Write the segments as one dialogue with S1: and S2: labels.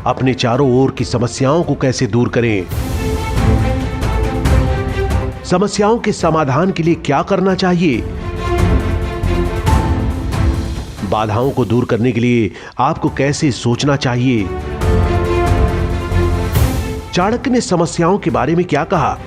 S1: अपने चारों ओर की समस्याओं को कैसे दूर करें, समस्याओं के समाधान के लिए क्या करना चाहिए, बाधाओं को दूर करने के लिए आपको कैसे सोचना चाहिए। चाणक्य ने समस्याओं के बारे में क्या कहा?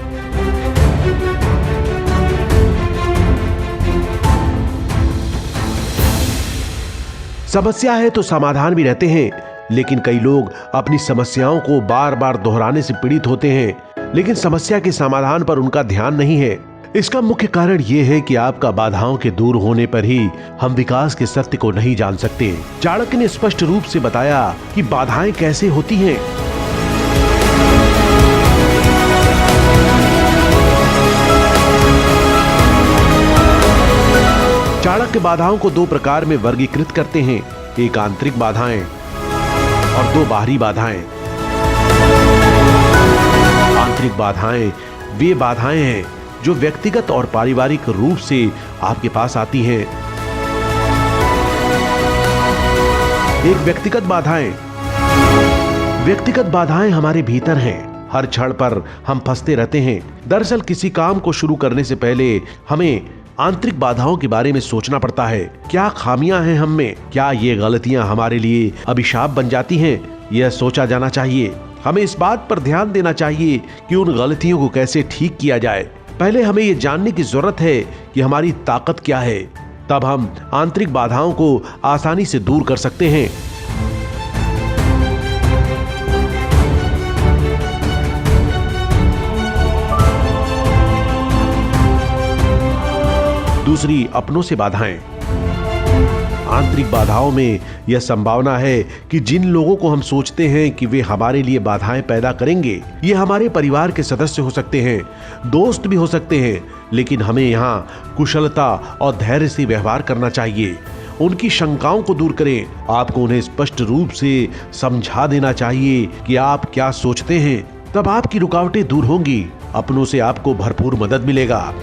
S1: समस्या है तो समाधान भी रहते हैं, लेकिन कई लोग अपनी समस्याओं को बार बार दोहराने से पीड़ित होते हैं, लेकिन समस्या के समाधान पर उनका ध्यान नहीं है। इसका मुख्य कारण यह है कि आपका बाधाओं के दूर होने पर ही हम विकास के सत्य को नहीं जान सकते। चाणक्य ने स्पष्ट रूप से बताया कि बाधाएं कैसे होती हैं। चाणक्य बाधाओं को दो प्रकार में वर्गीकृत करते हैं, एक आंतरिक बाधाएं और दो बाहरी बाधाएं। आंतरिक बाधाएं वे बाधाएं हैं जो व्यक्तिगत और पारिवारिक रूप से आपके पास आती हैं। एक व्यक्तिगत बाधाएं हमारे भीतर हैं। हर क्षण पर हम फंसते रहते हैं। दरअसल किसी काम को शुरू करने से पहले हमें आंतरिक बाधाओं के बारे में सोचना पड़ता है। क्या खामियां हैं हम में? क्या ये गलतियां हमारे लिए अभिशाप बन जाती हैं? यह सोचा जाना चाहिए। हमें इस बात पर ध्यान देना चाहिए कि उन गलतियों को कैसे ठीक किया जाए। पहले हमें ये जानने की जरूरत है कि हमारी ताकत क्या है, तब हम आंतरिक बाधाओं को आसानी से दूर कर सकते हैं। दूसरी, अपनों से बाधाएं। आंतरिक बाधाओं में यह संभावना है कि जिन लोगों को हम सोचते हैं कि वे हमारे लिए बाधाएं पैदा करेंगे, ये हमारे परिवार के सदस्य हो सकते हैं, दोस्त भी हो सकते हैं, लेकिन हमें यहाँ कुशलता और धैर्य से व्यवहार करना चाहिए। उनकी शंकाओं को दूर करें। आपको उन्हें स्पष्ट रूप से समझा देना चाहिए कि आप क्या सोचते हैं, तब आपकी रुकावटें दूर होंगी। अपनों से आपको भरपूर मदद मिलेगा।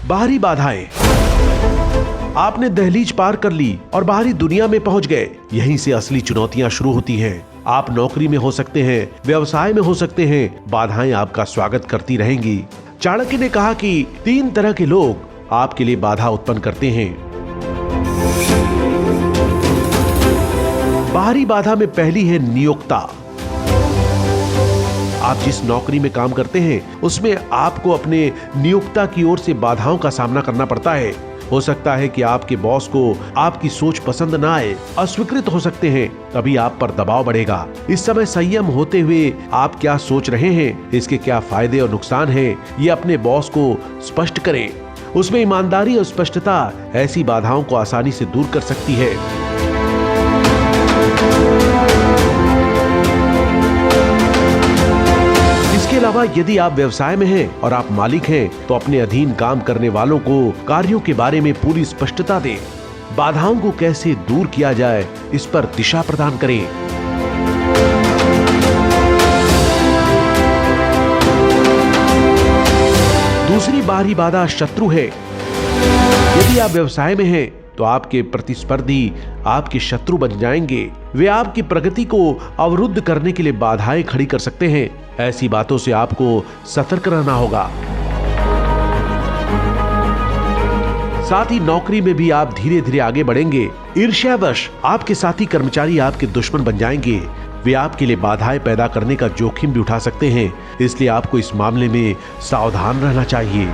S1: बाहरी बाधाएं। आपने दहलीज पार कर ली और बाहरी दुनिया में पहुंच गए। यहीं से असली चुनौतियां शुरू होती हैं। आप नौकरी में हो सकते हैं, व्यवसाय में हो सकते हैं। बाधाएं आपका स्वागत करती रहेंगी। चाणक्य ने कहा कि 3 तरह के लोग आपके लिए बाधा उत्पन्न करते हैं। बाहरी बाधा में पहली है नियोक्ता। आप जिस नौकरी में काम करते हैं उसमें आपको अपने नियोक्ता की ओर से बाधाओं का सामना करना पड़ता है। हो सकता है कि आपके बॉस को आपकी सोच पसंद ना आए, अस्वीकृत हो सकते हैं, तभी आप पर दबाव बढ़ेगा। इस समय संयम होते हुए आप क्या सोच रहे हैं, इसके क्या फायदे और नुकसान हैं, ये अपने बॉस को स्पष्ट करें। उसमें ईमानदारी और स्पष्टता ऐसी बाधाओं को आसानी से दूर कर सकती है। इसके अलावा यदि आप व्यवसाय में हैं और आप मालिक हैं, तो अपने अधीन काम करने वालों को कार्यों के बारे में पूरी स्पष्टता दें। बाधाओं को कैसे दूर किया जाए, इस पर दिशा प्रदान करें। दूसरी बाहरी बाधा शत्रु है। यदि आप व्यवसाय में हैं, तो आपके प्रतिस्पर्धी आपके शत्रु बन जाएंगे। वे आपकी प्रगति को अवरुद्ध करने के लिए बाधाएं खड़ी कर सकते हैं। ऐसी बातों से आपको सतर्क रहना होगा। साथ ही नौकरी में भी आप धीरे धीरे आगे बढ़ेंगे। ईर्ष्यावश आपके साथी कर्मचारी आपके दुश्मन बन जाएंगे। वे आपके लिए बाधाएं पैदा करने का जोखिम भी उठा सकते हैं, इसलिए आपको इस मामले में सावधान रहना चाहिए।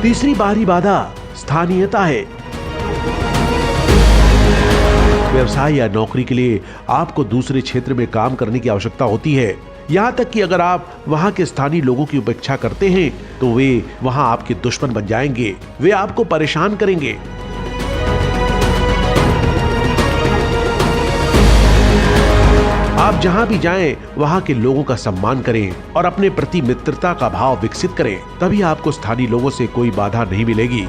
S1: तीसरी बाहरी बाधा स्थानीयता है। व्यवसाय या नौकरी के लिए आपको दूसरे क्षेत्र में काम करने की आवश्यकता होती है। यहाँ तक कि अगर आप वहाँ के स्थानीय लोगों की उपेक्षा करते हैं, तो वे वहाँ आपके दुश्मन बन जाएंगे। वे आपको परेशान करेंगे। आप जहाँ भी जाएं, वहाँ के लोगों का सम्मान करें और अपने प्रति मित्रता का भाव विकसित करें। तभी आपको स्थानीय लोगों से कोई बाधा नहीं मिलेगी।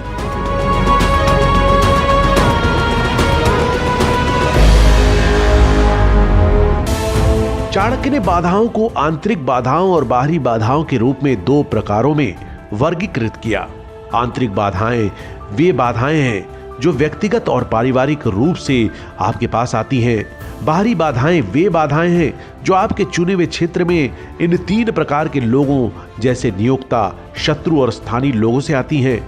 S1: चाणक्य ने बाधाओं को आंतरिक बाधाओं और बाहरी बाधाओं के रूप में दो प्रकारों में वर्गीकृत किया। आंतरिक बाधाएं वे बाधाएं हैं जो व्यक्तिगत और पारिवारिक रूप से आपके पास आती हैं। बाहरी बाधाएं वे बाधाएं हैं जो आपके चुने हुए क्षेत्र में इन तीन प्रकार के लोगों जैसे नियोक्ता, शत्रु और स्थानीय लोगों से आती हैं।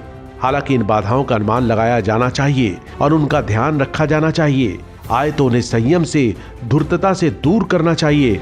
S1: हालांकि इन बाधाओं का अनुमान लगाया जाना चाहिए और उनका ध्यान रखा जाना चाहिए। आए तो उन्हें संयम से, धूर्तता से दूर करना चाहिए